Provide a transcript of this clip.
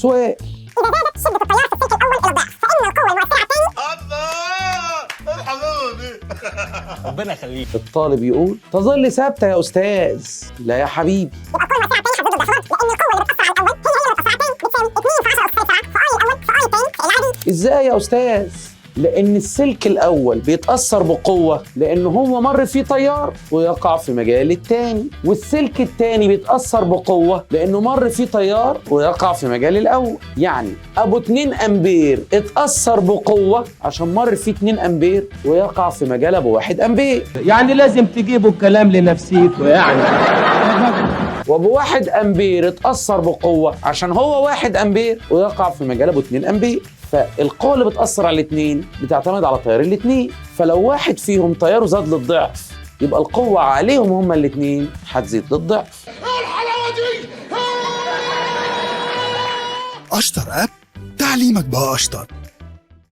سؤال: إذا زادت شدة التيار في السلك الأول إلى الضعف فإن القوة المؤثرة الله الحمود ربنا يخليك. الطالب يقول: تظل ثابتة يا أستاذ. لا يا حبيبي، يبقى القوة المؤثرة الثانية هتضد الضعفات، لأن القوة اللي بتأثر على الأول هي اللي بتأثر على الثاني، بتساوي 2 في 10 أس 9 في آي الأول في آي الثاني في العادي. إزاي يا أستاذ؟ لأن السلك الأول بيتأثر بقوة لأنه هو مر فيه تيار ويقع في مجال التاني، والسلك التاني بيتأثر بقوة لأنه مر فيه تيار ويقع في مجال الأول. يعني أبو 2 أمبير اتأثر بقوة عشان مر فيه 2 أمبير ويقع في مجال أبو 1 أمبير. يعني لازم تجيبوا الكلام لنفسيته يعني. وابو 1 أمبير اتأثر بقوة عشان هو 1 أمبير ويقع في مجال أبو 2 أمبير. فالقوة اللي بتأثر على الاثنين بتعتمد على تيار الاثنين، فلو واحد فيهم تياره زاد للضعف يبقى القوة عليهم هما الاثنين هتزيد للضعف. الحلاوه دي. أشطر أب، تعليمك بقى أشطر.